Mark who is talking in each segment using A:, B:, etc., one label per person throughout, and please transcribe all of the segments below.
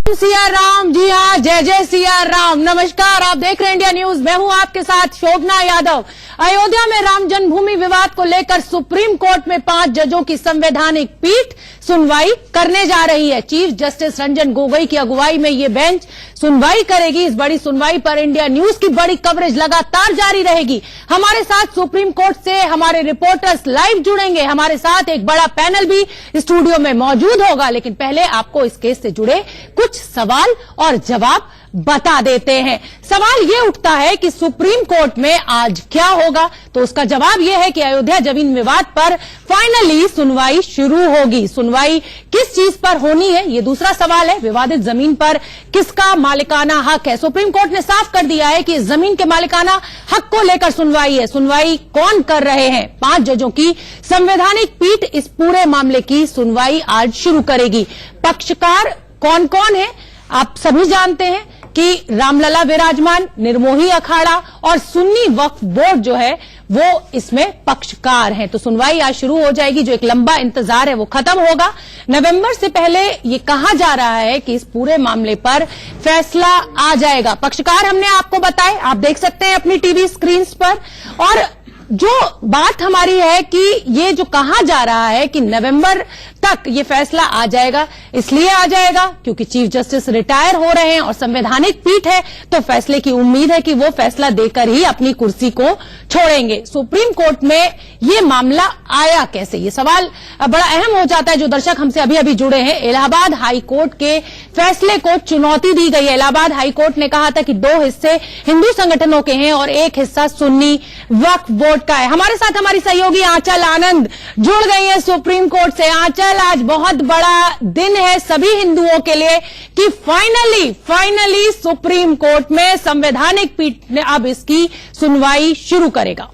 A: सिया राम। जी हाँ, जय जय सिया राम। नमस्कार, आप देख रहे हैं इंडिया न्यूज। मैं हूं आपके साथ शोभना यादव। अयोध्या में राम जन्मभूमि विवाद को लेकर सुप्रीम कोर्ट में 5 जजों की संवैधानिक पीठ सुनवाई करने जा रही है। चीफ जस्टिस रंजन गोगोई की अगुवाई में ये बेंच सुनवाई करेगी। इस बड़ी सुनवाई पर इंडिया न्यूज की बड़ी कवरेज लगातार जारी रहेगी। हमारे साथ सुप्रीम कोर्ट से हमारे रिपोर्टर्स लाइव जुड़ेंगे। हमारे साथ एक बड़ा पैनल भी स्टूडियो में मौजूद होगा। लेकिन पहले आपको इस केस से जुड़े कुछ सवाल और जवाब बता देते हैं। सवाल ये उठता है कि सुप्रीम कोर्ट में आज क्या होगा, तो उसका जवाब यह है कि अयोध्या जमीन विवाद पर फाइनली सुनवाई शुरू होगी। सुनवाई किस चीज पर होनी है, ये दूसरा सवाल है। विवादित जमीन पर किसका मालिकाना हक है? सुप्रीम कोर्ट ने साफ कर दिया है कि इस जमीन के मालिकाना हक को लेकर सुनवाई है। सुनवाई कौन कर रहे हैं? 5 जजों की संवैधानिक पीठ इस पूरे मामले की सुनवाई आज शुरू करेगी। पक्षकार कौन कौन है आप सभी जानते हैं कि रामलला विराजमान, निर्मोही अखाड़ा और सुन्नी वक्फ बोर्ड जो है वो इसमें पक्षकार हैं। तो सुनवाई आज शुरू हो जाएगी। जो एक लंबा इंतजार है वो खत्म होगा। नवंबर से पहले ये कहा जा रहा है कि इस पूरे मामले पर फैसला आ जाएगा। पक्षकार हमने आपको बताए, आप देख सकते हैं अपनी टीवी स्क्रीन पर। और जो बात हमारी है कि ये जो कहा जा रहा है कि नवंबर तक ये फैसला आ जाएगा, इसलिए आ जाएगा क्योंकि चीफ जस्टिस रिटायर हो रहे हैं और संवैधानिक पीठ है, तो फैसले की उम्मीद है कि वो फैसला देकर ही अपनी कुर्सी को छोड़ेंगे। सुप्रीम कोर्ट में ये मामला आया कैसे, ये सवाल बड़ा अहम हो जाता है। जो दर्शक हमसे अभी अभी जुड़े हैं, इलाहाबाद हाई कोर्ट के फैसले को चुनौती दी गई है। इलाहाबाद हाई कोर्ट ने कहा था कि 2 हिस्से हिंदू संगठनों के हैं और 1 हिस्सा सुन्नी वक्फ बोर्ड का है। हमारे साथ हमारी सहयोगी आंचल आनंद जुड़ गई है सुप्रीम कोर्ट से। आंचल, आज बहुत बड़ा दिन है सभी हिंदुओं के लिए कि फाइनली सुप्रीम कोर्ट में संवैधानिक पीठ ने अब इसकी सुनवाई शुरू करेगा।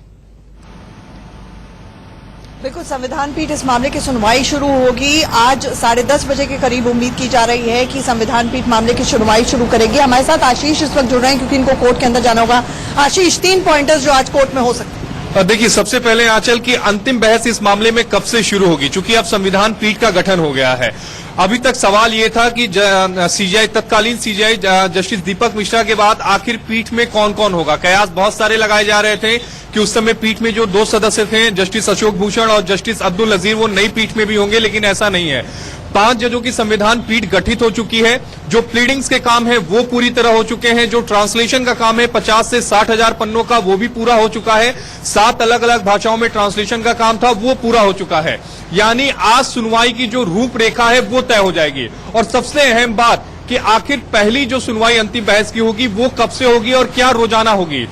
B: बिल्कुल, संविधान पीठ इस मामले की सुनवाई शुरू होगी। आज 10:30 बजे के करीब उम्मीद की जा रही है कि संविधान पीठ मामले की सुनवाई शुरू करेगी। हमारे साथ आशीष इस वक्त जुड़ रहे हैं क्योंकि इनको कोर्ट के अंदर जाना होगा। आशीष, 3 पॉइंटर्स जो आज कोर्ट में हो सकते हैं।
C: देखिए, सबसे पहले आंचल की अंतिम बहस इस मामले में कब से शुरू होगी, चूंकि अब संविधान पीठ का गठन हो गया है। अभी तक सवाल ये था कि सीजीआई, तत्कालीन सीजीआई जस्टिस दीपक मिश्रा के बाद आखिर पीठ में कौन कौन होगा। कयास बहुत सारे लगाए जा रहे थे कि उस समय पीठ में जो 2 सदस्य थे, जस्टिस अशोक भूषण और जस्टिस अब्दुल नजीर, वो नई पीठ में भी होंगे, लेकिन ऐसा नहीं है। 5 जजों की संविधान पीठ गठित हो चुकी है। जो प्लीडिंग्स के काम है वो पूरी तरह हो चुके हैं। जो ट्रांसलेशन का काम है 50 से 60 हजार पन्नों का, वो भी पूरा हो चुका है। 7 अलग अलग भाषाओं में ट्रांसलेशन का काम था, वो पूरा हो चुका है। यानी आज सुनवाई की जो रूपरेखा है वो तय हो जाएगी। और सबसे अहम बात कि आखिर पहली जो सुनवाई अंतिम बहस की होगी वो कब से होगी और क्या रोजाना होगी।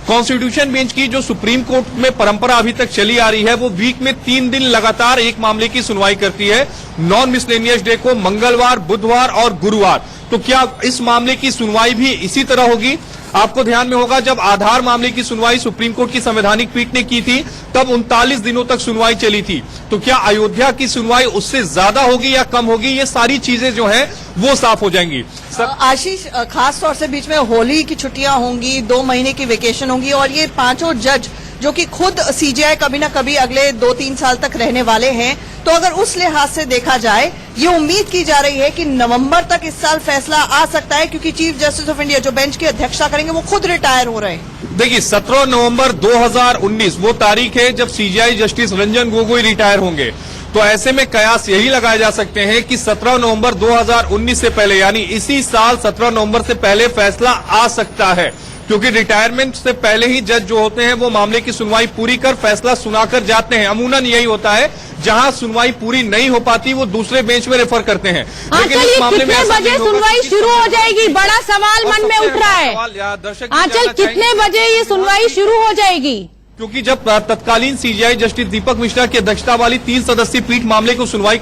C: कॉन्स्टिट्यूशन बेंच की जो सुप्रीम कोर्ट में परंपरा अभी तक चली आ रही है, वो वीक में 3 दिन लगातार एक मामले की सुनवाई करती है। नॉन मिसलेनियस डे को मंगलवार, बुधवार और गुरुवार। तो क्या इस मामले की सुनवाई भी इसी तरह होगी? आपको ध्यान में होगा, जब आधार मामले की सुनवाई सुप्रीम कोर्ट की संवैधानिक पीठ ने की थी तब 39 दिनों तक सुनवाई चली थी। तो क्या अयोध्या की सुनवाई उससे ज्यादा होगी या कम होगी, ये सारी चीजें जो हैं वो साफ हो जाएंगी।
B: आशीष, खास तौर से बीच में होली की छुट्टियां होंगी, 2 महीने की वेकेशन होंगी और ये 5 जज जो कि खुद सीजीआई कभी ना कभी अगले 2-3 साल तक रहने वाले हैं, तो अगर उस लिहाज से देखा जाए, ये उम्मीद की जा रही है कि नवंबर तक इस साल फैसला आ सकता है क्योंकि चीफ जस्टिस ऑफ इंडिया जो बेंच की अध्यक्षता करेंगे वो खुद रिटायर हो रहे हैं।
C: देखिए, 17 नवंबर 2019 वो तारीख है जब CGI justice Ranjan Gogoi retire होंगे। तो ऐसे में कयास यही लगाए जा सकते हैं कि 17 नवंबर 2019 से पहले, यानी इसी साल 17 नवंबर से पहले फैसला आ सकता है, क्योंकि रिटायरमेंट से पहले ही जज जो होते हैं वो मामले की सुनवाई पूरी कर फैसला सुनाकर जाते हैं। अमूमन यही होता है, जहां सुनवाई पूरी नहीं हो पाती वो दूसरे बेंच में रेफर करते हैं।
A: लेकिन इस मामले में कितने बजे सुनवाई शुरू हो जाएगी, बड़ा सवाल मन में उठ रहा है। आंचल, कितने बजे ये सुनवाई शुरू हो जाएगी?
C: क्योंकि जब तत्कालीन सीजीआई जस्टिस दीपक मिश्रा की अध्यक्षता वाली 3 सदस्यीय पीठ मामले को सुनवाई।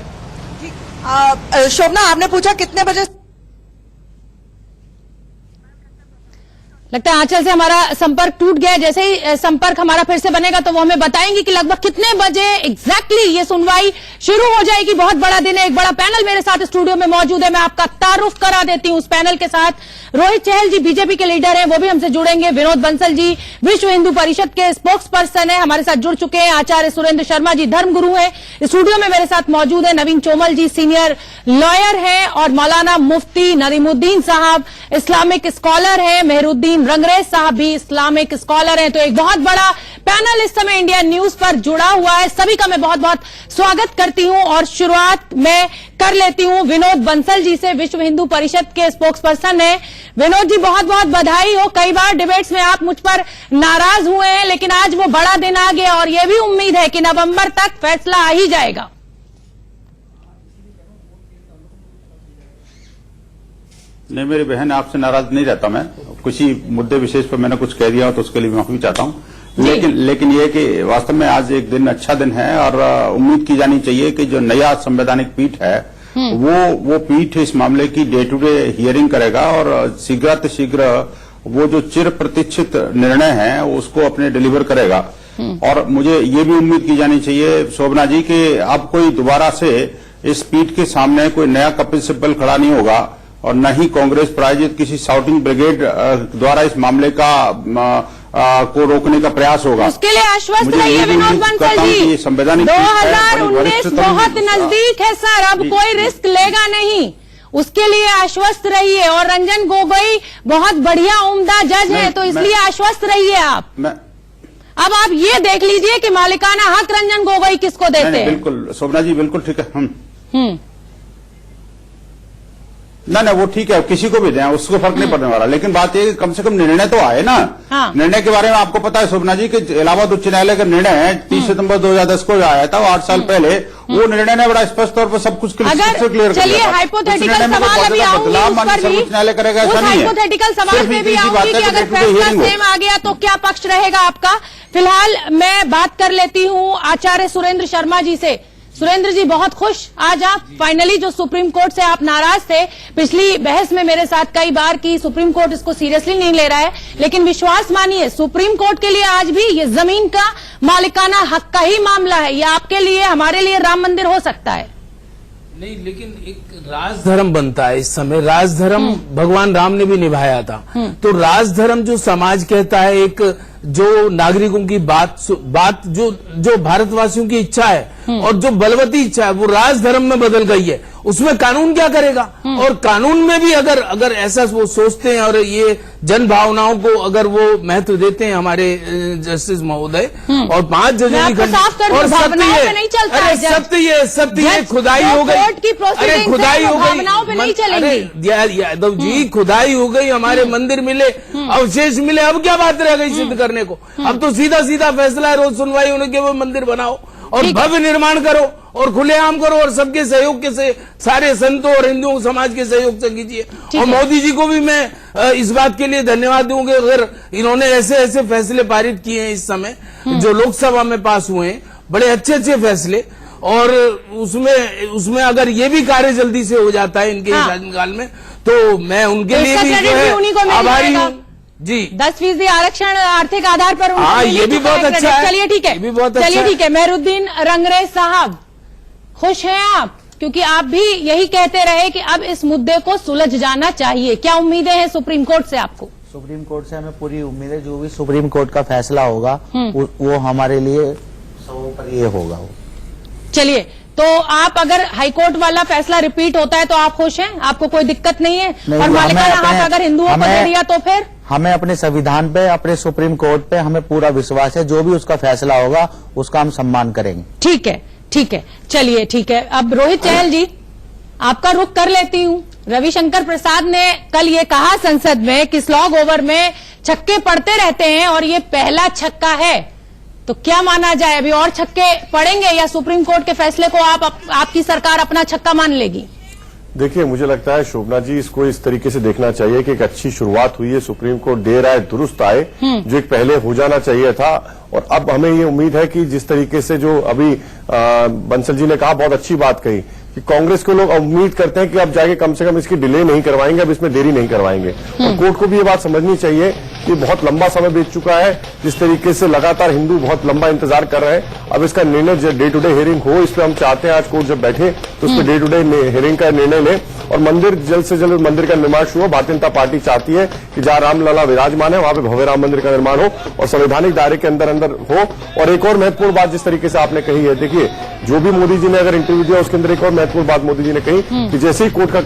B: शोभना, आपने पूछा कितने बजे
A: लगता है आंचल से हमारा संपर्क टूट गया है। जैसे ही संपर्क हमारा फिर से बनेगा तो वो हमें बताएंगे कि लगभग कितने बजे एग्जैक्टली ये सुनवाई शुरू हो जाएगी। बहुत बड़ा दिन है, एक बड़ा पैनल मेरे साथ स्टूडियो में मौजूद है। मैं आपका तारुफ करा देती हूं उस पैनल के साथ। रोहित चहल जी बीजेपी के लीडर हैं, वो भी हमसे जुड़ेंगे। विनोद बंसल जी विश्व हिंदू परिषद के स्पोक्स पर्सन है, हमारे साथ जुड़ चुके हैं। आचार्य सुरेंद्र शर्मा जी धर्मगुरु हैं, स्टूडियो में मेरे साथ मौजूद है। नवीन चोमल जी सीनियर लॉयर हैं और मौलाना मुफ्ती नरीमुद्दीन साहब इस्लामिक स्कॉलर हैं। मेहरुद्दीन रंगरेज साहब भी इस्लामिक स्कॉलर हैं। तो एक बहुत बड़ा पैनल इस समय इंडिया न्यूज पर जुड़ा हुआ है। सभी का मैं बहुत बहुत स्वागत करती हूं और शुरुआत मैं कर लेती हूं विनोद बंसल जी से, विश्व हिंदू परिषद के स्पोक्स पर्सन है। विनोद जी बहुत बहुत बधाई हो। कई बार डिबेट्स में आप मुझ पर नाराज हुए हैं, लेकिन आज वो बड़ा दिन आ गया और यह भी उम्मीद है कि नवंबर तक फैसला आ ही जाएगा।
D: नहीं, मेरी बहन, आपसे नाराज नहीं रहता मैं। किसी मुद्दे विशेष पर मैंने कुछ कह दिया हो तो उसके लिए माफी चाहता हूं। लेकिन ये कि वास्तव में आज एक दिन अच्छा दिन है और उम्मीद की जानी चाहिए कि जो नया संवैधानिक पीठ है वो पीठ इस मामले की डे टू डे हियरिंग करेगा और शीघ्र वो जो चिर प्रतीक्षित निर्णय है उसको अपने डिलीवर करेगा। और मुझे ये भी उम्मीद की जानी चाहिए शोभना जी कि अब कोई दोबारा से इस पीठ के सामने कोई नया कपिल सिब्बल खड़ा नहीं होगा और न ही कांग्रेस प्रायोजित किसी शाउटिंग ब्रिगेड द्वारा इस मामले का को रोकने का प्रयास होगा।
A: उसके लिए आश्वस्त रहिए विनोद बंसल जी। 2019 बहुत नजदीक है सर, अब कोई रिस्क लेगा नहीं, उसके लिए आश्वस्त रहिए। और रंजन गोगोई बहुत बढ़िया उम्दा जज है, तो इसलिए आश्वस्त रहिए आप। अब आप ये देख लीजिए कि मालिकाना हक रंजन गोगोई किसको देते हैं।
D: बिल्कुल शोभना जी, बिल्कुल ठीक है। ना वो ठीक है, किसी को भी दें, उसको फर्क नहीं पड़ने वाला। लेकिन बात यह कम से कम निर्णय तो आए ना।
A: हाँ।
D: निर्णय के बारे में आपको पता है शोभना जी कि इलाहाबाद उच्च न्यायालय का निर्णय है 30 सितंबर 2010 को आया था, 8 साल पहले। वो निर्णय ने बड़ा स्पष्ट तौर पर सब कुछ क्लियर कर दिया।
A: चलिए हाइपोथेटिकल सवाल अभी आऊंगी,
D: सर्वोच्च न्यायालय करेगा ऐसा नहीं है।
A: हाइपोथेटिकल सवाल पे भी आऊंगी कि अगर फैसला सेम आ गया तो क्या पक्ष रहेगा आपका। फिलहाल मैं बात कर लेती हूँ आचार्य सुरेंद्र शर्मा जी से। सुरेंद्र जी बहुत खुश आज आप फाइनली, जो सुप्रीम कोर्ट से आप नाराज थे पिछली बहस में मेरे साथ कई बार कि सुप्रीम कोर्ट इसको सीरियसली नहीं ले रहा है, लेकिन विश्वास मानिए सुप्रीम कोर्ट के लिए आज भी ये जमीन का मालिकाना हक का ही मामला है। ये आपके लिए, हमारे लिए राम मंदिर हो सकता है
E: नहीं, लेकिन एक राजधर्म बनता है इस समय। राजधर्म भगवान राम ने भी निभाया था। तो राजधर्म जो समाज कहता है, एक जो नागरिकों की बात जो भारतवासियों की इच्छा है और जो बलवती इच्छा है वो राजधर्म में बदल गई है। उसमें कानून क्या करेगा। और कानून में भी अगर ऐसा वो सोचते हैं और ये जन भावनाओं को अगर वो महत्व देते हैं हमारे जस्टिस महोदय और 5 जजों की खंड, और सत्य ये खुदाई हो गई। अरे खुदाई हो गई, यादव जी, खुदाई हो गई, हमारे मंदिर मिले, अवशेष मिले, अब क्या बात रह गई सिद्ध करने को। अब तो सीधा सीधा फैसला है, रोज सुनवाई होने के वो मंदिर बनाओ और भव्य निर्माण करो और खुलेआम करो और सबके सहयोग के से, सारे संतों और हिंदुओं समाज के सहयोग से कीजिए। और मोदी जी को भी मैं इस बात के लिए धन्यवाद दूंगा, अगर इन्होंने ऐसे ऐसे फैसले पारित किए हैं इस समय जो लोकसभा में पास हुए हैं, बड़े अच्छे अच्छे फैसले। और उसमें अगर ये भी कार्य जल्दी से हो जाता है इनके शासनकाल में, तो मैं उनके लिए भी जो है आभारी हूँ जी।
A: 10% आरक्षण आर्थिक आधार पर,
E: ये भी बहुत अच्छा है।
A: चलिए ठीक है, चलिए ठीक है। मेहरुद्दीन रंगरेज साहब, खुश हैं आप, क्योंकि आप भी यही कहते रहे कि अब इस मुद्दे को सुलझ जाना चाहिए। क्या उम्मीदें हैं सुप्रीम कोर्ट से आपको।
F: सुप्रीम कोर्ट से हमें पूरी उम्मीद है, जो भी सुप्रीम कोर्ट का फैसला होगा वो हमारे लिए सर्वोपरि होगा।
A: चलिए, तो आप अगर हाईकोर्ट वाला फैसला रिपीट होता है तो आप खुश हैं, आपको कोई दिक्कत नहीं है। और मालिकाना हक अगर हिंदुओं को दे दिया तो फिर
F: हमें अपने संविधान पे, अपने सुप्रीम कोर्ट पे हमें पूरा विश्वास है, जो भी उसका फैसला होगा उसका हम सम्मान करेंगे।
A: ठीक है, ठीक है, चलिए ठीक है। अब रोहित चहल जी, आपका रुख कर लेती हूँ। रविशंकर प्रसाद ने कल ये कहा संसद में कि स्लॉग ओवर में छक्के पड़ते रहते हैं और ये पहला छक्का है, तो क्या माना जाए, अभी और छक्के पड़ेंगे या सुप्रीम कोर्ट के फैसले को आपकी सरकार अपना छक्का मान लेगी।
G: देखिए, मुझे लगता है शोभना जी, इसको इस तरीके से देखना चाहिए कि एक अच्छी शुरुआत हुई है, सुप्रीम कोर्ट देर आए दुरुस्त आए, जो एक पहले हो जाना चाहिए था। और अब हमें ये उम्मीद है कि जिस तरीके से जो अभी बंसल जी ने कहा, बहुत अच्छी बात कही कि कांग्रेस के लोग उम्मीद करते हैं कि अब जाके कम से कम इसकी डिले नहीं करवाएंगे, अब इसमें देरी नहीं करवाएंगे। और कोर्ट को भी ये बात समझनी चाहिए ये बहुत लंबा समय बीत चुका है। जिस तरीके से लगातार हिंदू बहुत लंबा इंतजार कर रहे हैं, अब इसका निर्णय डे टू डे हियरिंग हो, इस पर हम चाहते हैं आज कोर्ट जब बैठे तो उस per day to day hearing का निर्णय लें और मंदिर जल्द से जल्द मंदिर का निर्माण शुरू हो। भारतीय जनता पार्टी चाहती है कि जहां रामलला विराजमान है वहां पे भव्य राम मंदिर का निर्माण हो और संवैधानिक दायरे के अंदर अंदर हो। और एक और महत्वपूर्ण बात जिस तरीके से आपने कही है, देखिए जो भी मोदी जी ने अगर इंटरव्यू दिया उसके अंदर एक और महत्वपूर्ण बात मोदी जी ने कही कि जैसे ही कोर्ट का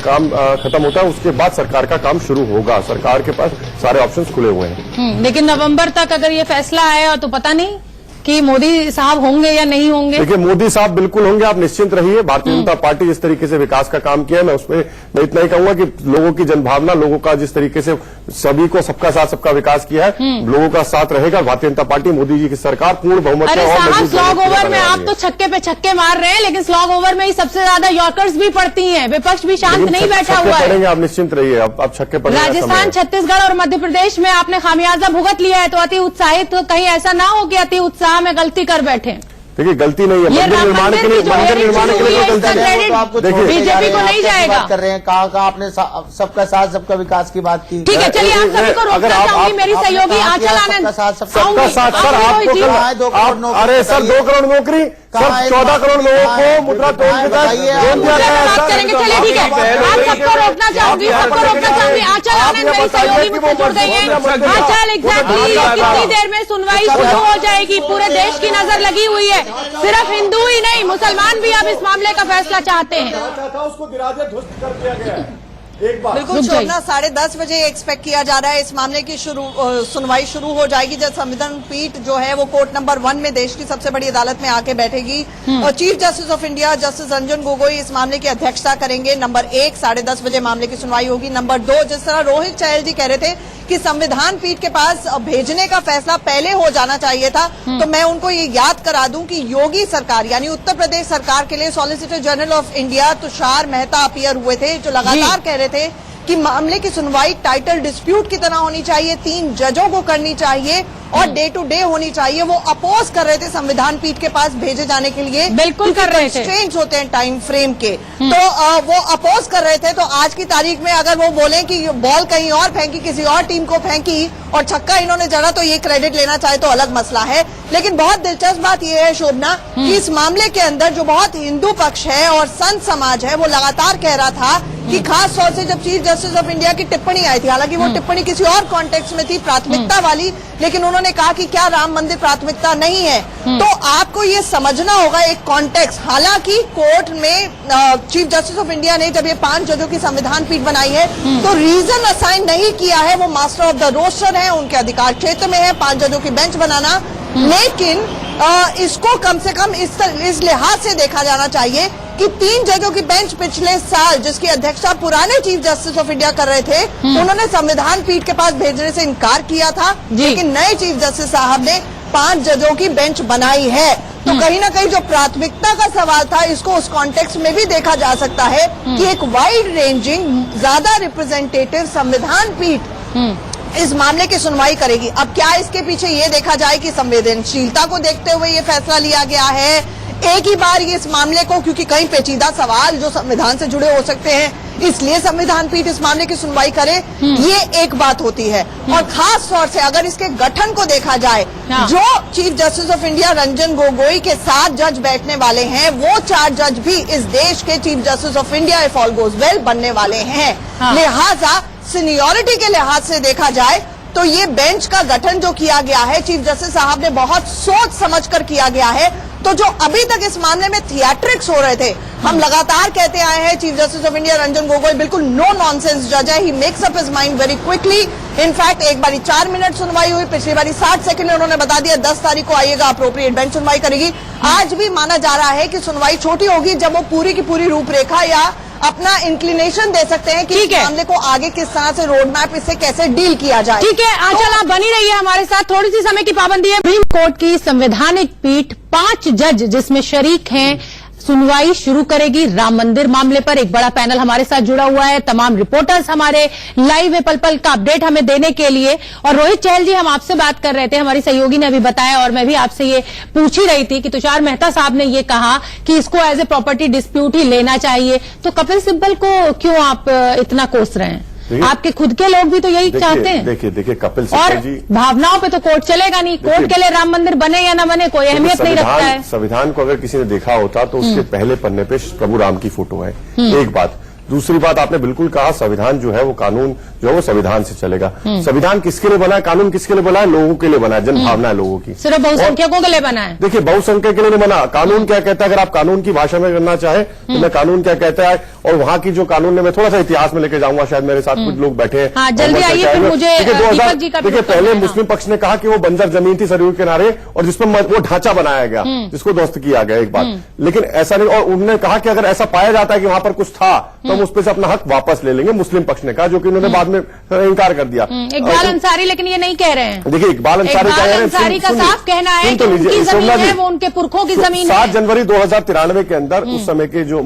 G: काम खत्म होता है उसके बाद सरकार का काम शुरू होगा। सरकार के पास सारे ऑप्शंस खुले हुए हैं।
A: लेकिन नवंबर तक अगर ये फैसला आया तो पता नहीं कि मोदी साहब होंगे या नहीं होंगे।
G: देखिए मोदी साहब बिल्कुल होंगे, आप निश्चिंत रहिए। भारतीय जनता पार्टी जिस तरीके से विकास का काम किया है, मैं उसमें मैं इतना ही कहूंगा कि लोगों की जनभावना, लोगों का जिस तरीके से सभी को सबका साथ सबका विकास किया है, लोगों का साथ रहेगा। भारतीय जनता पार्टी, मोदी जी की सरकार पूर्ण बहुमत
A: अरे साहब, स्लॉग ओवर में आप तो छक्के पे छक्के मार रहे हैं, लेकिन स्लॉग ओवर में ही सबसे ज्यादा यॉर्कर्स भी पड़ती हैं। विपक्ष भी शांत नहीं बैठा हुआ है।
G: आप निश्चिंत रहिए, आप छक्के पड़ेंगे।
A: राजस्थान, छत्तीसगढ़ और मध्य प्रदेश में आपने खामियाजा भुगत लिया है, तो अति उत्साहित तो कहीं ऐसा ना हो कि अति उत्साह में गलती कर बैठे।
G: देखिए गलती नहीं है, मंदिर निर्माण के लिए गलती नहीं।
A: देखिए बीजेपी को नहीं जाएगा।
F: कर रहे हैं, कहा आपने सबका साथ सबका विकास की बात की।
A: ठीक है, चलिए आप सभी को रोकना चाहूंगी। मेरी सहयोगी आंचल आनंद,
G: सबका साथ सर आपको, अरे सर 2 करोड़ नौकरी, सर 14 करोड़ लोगों को मुद्रा तोड़ के
A: बात करेंगे। चलिए ठीक है, आप सबको रोकना चाहूंगी, आंचल आनंद मेरी सहयोगी मुझसे जुड़ गई है। आंचल, एग्जैक्टली कितनी देर में सुनवाई शुरू हो जाएगी? पूरे देश की नजर लगी हुई है, सिर्फ हिंदू ही नहीं मुसलमान भी अब इस मामले का फैसला चाहते हैं।
G: उसको गिराजे ध्वस्त कर दिया गया है।
B: बिल्कुल शोभना, 10:30 बजे एक्सपेक्ट किया जा रहा है इस मामले की सुनवाई शुरू हो जाएगी, जब संविधान पीठ जो है वो कोर्ट नंबर 1 में देश की सबसे बड़ी अदालत में आके बैठेगी और chief justice of India justice Ranjan Gogoi इस मामले की अध्यक्षता करेंगे। नंबर 1 10:30 बजे मामले की सुनवाई होगी। नंबर 2, जिस तरह रोहित चहल जी कह रहे थे कि संविधान पीठ के पास भेजने का फैसला पहले हो जाना चाहिए था, तो मैं उनको ये याद करा दूं कि योगी सरकार यानी उत्तर प्रदेश सरकार के लिए solicitor general of India Tushar Mehta appear हुए थे, जो लगातार कह रहे थे कि मामले की सुनवाई टाइटल डिस्प्यूट की तरह होनी चाहिए, 3 जजों को करनी चाहिए और डे टू डे होनी चाहिए। वो अपोज कर रहे थे संविधान पीठ के पास भेजे जाने के लिए,
A: बिल्कुल कर रहे थे,
B: कंस्ट्रेंट्स होते हैं टाइम फ्रेम के, तो वो अपोज कर रहे थे। तो आज की तारीख में अगर वो बोले कि बॉल कहीं और फेंकी, किसी और टीम को फेंकी और छक्का इन्होंने जड़ा, तो ये क्रेडिट लेना चाहे तो अलग मसला है। लेकिन बहुत दिलचस्प बात यह है शोभना कि इस मामले के अंदर जो बहुत हिंदू पक्ष है और संत समाज है, वो लगातार कह रहा था कि खास तौर से जब चीफ जस्टिस ऑफ इंडिया की टिप्पणी आई थी, हालांकि वो टिप्पणी किसी और कॉन्टेक्स्ट में थी, प्राथमिकता वाली, लेकिन उन्होंने कहा कि क्या राम मंदिर प्राथमिकता नहीं है। तो आपको ये समझना होगा एक कॉन्टेक्स्ट। हालांकि कोर्ट में चीफ जस्टिस ऑफ इंडिया ने जब ये 5 जजों की संविधान पीठ बनाई है तो रीजन असाइन नहीं किया है, वो मास्टर ऑफ द रोस्टर है, उनके अधिकार क्षेत्र में है 5 जजों की बेंच बनाना। लेकिन इसको कम से कम इस लिहाज से देखा जाना चाहिए कि 3 जजों की बेंच पिछले साल, जिसकी अध्यक्षता पुराने चीफ जस्टिस ऑफ इंडिया कर रहे थे, उन्होंने संविधान पीठ के पास भेजने से इनकार किया था, लेकिन नए चीफ जस्टिस साहब ने 5 जजों की बेंच बनाई है। तो कहीं ना कहीं जो प्राथमिकता का सवाल था, इसको उस कॉन्टेक्स्ट में भी देखा जा सकता है कि एक वाइड रेंजिंग, ज्यादा रिप्रेजेंटेटिव संविधान पीठ इस मामले की सुनवाई करेगी। अब क्या इसके पीछे ये देखा जाए कि संवेदनशीलता को देखते हुए ये फैसला लिया गया है, एक ही बार ये इस मामले को, क्योंकि कई पेचीदा सवाल जो संविधान से जुड़े हो सकते हैं, इसलिए संविधान पीठ इस मामले की सुनवाई करे, ये एक बात होती है। और खास तौर से अगर इसके गठन को देखा जाए, जो chief justice of India Ranjan Gogoi के 7 जज बैठने वाले हैं, वो 4 जज भी इस देश के chief justice of India if all goes well बनने वाले हैं। लिहाजा सीनियरिटी के लिहाज से देखा जाए तो ये बेंच का गठन जो किया गया है, चीफ जस्टिस साहब ने बहुत सोच समझकर किया गया है। तो जो अभी तक इस मामले में थिएट्रिक्स हो रहे थे, हम लगातार कहते आए हैं chief justice of India Ranjan Gogoi बिल्कुल नो नॉनसेंस जज है, he makes up his mind very quickly. In fact एक बारी 4 मिनट सुनवाई हुई, पिछली बारी 60 सेकंड में उन्होंने बता दिया 10 तारीख को आइएगा, अप्रोप्रिएट बेंच सुनवाई करेगी। आज भी माना जा रहा है कि सुनवाई छोटी होगी जब वो पूरी की पूरी रूपरेखा या अपना इंक्लिनेशन दे सकते हैं कि इस मामले को आगे किस तरह से रोड मैप, इससे कैसे डील किया जाए।
A: ठीक है आंचल, आप बनी रहिए हमारे साथ, थोड़ी सी समय की पाबंदी है। सुप्रीम कोर्ट की संवैधानिक पीठ 5 जज जिसमें शरीक हैं, सुनवाई शुरू करेगी राम मंदिर मामले पर। एक बड़ा पैनल हमारे साथ जुड़ा हुआ है, तमाम रिपोर्टर्स हमारे लाइव है पल पल का अपडेट हमें देने के लिए। और रोहित चहल जी, हम आपसे बात कर रहे थे, हमारी सहयोगी ने अभी बताया और मैं भी आपसे ये पूछ ही रही थी कि तुषार मेहता साहब ने ये कहा कि इसको एज ए प्रॉपर्टी डिस्प्यूट ही लेना चाहिए, तो कपिल सिब्बल को क्यों आप इतना कोस रहे हैं? आपके खुद के लोग भी तो यही चाहते हैं।
G: देखिए कपिल
A: और
G: सिब्बल जी,
A: भावनाओं पे तो कोर्ट चलेगा नहीं। कोर्ट के लिए राम मंदिर बने या न बने कोई अहमियत नहीं रखता है।
G: संविधान को अगर किसी ने देखा होता तो उसके पहले पन्ने पे प्रभु राम की फोटो है। एक बात। दूसरी बात, आपने बिल्कुल कहा संविधान जो है वो कानून जो है वो संविधान से चलेगा। संविधान किसके लिए बना है, कानून किसके लिए बना है? लोगों के लिए बना है, जनभावना है लोगों की।
A: सिर्फ बहुसंख्यकों के लिए बना है।
G: देखिए बहुसंख्यक के लिए नहीं बना। कानून क्या कहता है, अगर आप कानून की भाषा में करना चाहे तो मैं कानून क्या कहता है और वहां की जो कानून ने, मैं थोड़ा सा इतिहास में लेके जाऊंगा, शायद मेरे साथ कुछ लोग बैठे हैं।
A: हाँ, जल्दी आइए, फिर मुझे दीपक जी का भी
G: देखिए पहले मुस्लिम पक्ष ने कहा कि वो बंजर जमीन थी सरयू के किनारे और जिसमें वो ढांचा बनाया गया, जिसको ध्वस्त किया गया, एक बात। लेकिन ऐसा नहीं, और उन्होंने कहा कि अगर ऐसा पाया जाता है कि वहां पर कुछ था तो हम उस पर से अपना हक वापस ले लेंगे, मुस्लिम पक्ष ने कहा, जो कि उन्होंने बाद में इनकार कर दिया।
A: इकबाल अंसारी लेकिन ये नहीं कह रहे हैं।
G: देखिए इकबाल अंसारी
A: का साफ कहना है कि उनकी जमीन है, वो उनके पुरखों की जमीन है।
G: 7 जनवरी 2093 के अंदर उस समय के जो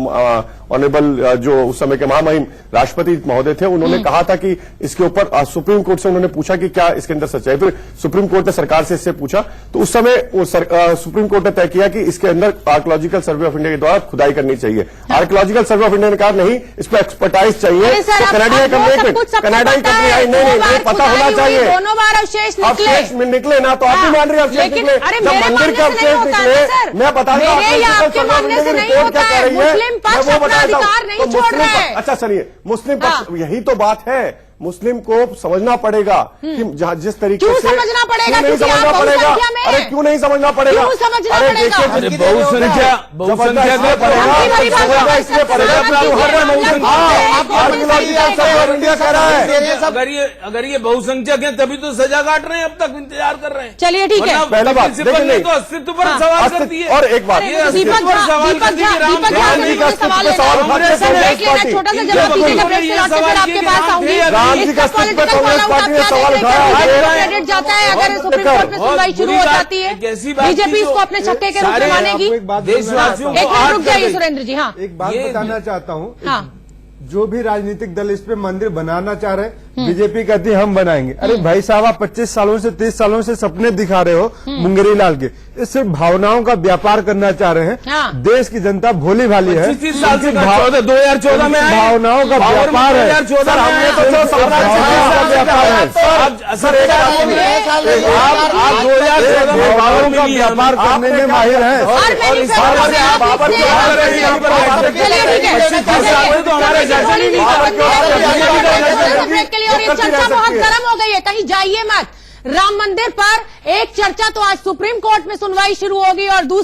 G: ऑनरेबल जो उस समय के महामहिम राष्ट्रपति महोदय थे, उन्होंने कहा था कि इसके ऊपर सुप्रीम कोर्ट से उन्होंने पूछा कि क्या इसके अंदर सच्चाई। फिर सुप्रीम कोर्ट ने सरकार से इससे पूछा तो उस समय सुप्रीम कोर्ट ने तय किया कि इसके अंदर आर्कियोलॉजिकल सर्वे ऑफ इंडिया के द्वारा खुदाई करनी चाहिए। आर्कियोलॉजिकल सर्वे ऑफ इंडिया ने कहा नहीं, इस पर एक्सपर्टाइज चाहिए। तो कनाडाई कंपनी आई, नहीं पता होना चाहिए।
A: दोनों बार अवशेष
G: अवशेष में निकले ना, तो आप भी मान रहे हैं अवशेष निकले। जब मंदिर के अवशेष निकले, मैं बता रहा हूँ रिपोर्ट क्या कह रही है, मैं वो बता
A: अधिकार नहीं छोड़ रहा है।
G: अच्छा सुनिए, मुस्लिम पक्ष, यही तो बात है, मुस्लिम को समझना पड़ेगा कि जिस तरीके से
A: समझना पड़ेगा,
G: नहीं समझना पड़ेगा। अरे क्यों नहीं समझना पड़ेगा?
A: क्यों समझना
G: अरे
A: पड़ेगा?
G: देखिए
E: बहुसंख्या
G: इसलिए पड़ेगा इंडिया कह रहा है।
E: अगर ये बहुसंख्यक है तभी तो सजा काट रहे हैं, अब तक इंतजार कर रहे हैं।
A: चलिए ठीक है,
G: पहली बात
E: प्रिंसिपल ने तो अस्तित्व पर सवाल करती है।
G: और एक बात,
A: दीपक झा
G: राम जी का अस्तित्व पे सवाल उठाते
A: छोटा सा जवाब दीजिएगा, प्रेस से लौट के फिर आपके पास आऊंगी।
G: राम जी का अस्तित्व पे कांग्रेस पार्टी ने सवाल उठाया।
A: क्रेडिट जाता है अगर सुप्रीम कोर्ट में सुनवाई शुरू हो जाती है, बीजेपी इसको अपने छक्के के रूप में मानेगी।
E: देशवासियों
A: एक मिनट रुक जाइए सुरेंद्र जी। हाँ,
H: एक बात बताना चाहता हूँ।
A: हाँ,
H: जो भी राजनीतिक दल इस पे मंदिर बनाना चाह रहे हैं, बीजेपी कहती है हम बनाएंगे। अरे भाई साहब, आप 25 सालों से 30 सालों से सपने दिखा रहे हो मुंगेरी लाल के, ये सिर्फ भावनाओं का व्यापार करना चाह रहे हैं।
A: हाँ।
H: देश की जनता भोली भाली है।
E: 25 साल से 2014 में आए।
H: भावनाओं का व्यापार है।
E: 2014 में आए।
H: भावनाओं का व्यापार है।
E: आप 2014 में
H: भावनाओं का व्यापार करने में माहिर है।
A: और इस ब्रेक के लिए, और ये चर्चा बहुत गर्म हो गई है, कहीं जाइए मत। राम मंदिर पर एक चर्चा तो आज सुप्रीम कोर्ट में सुनवाई शुरू होगी और दूसरी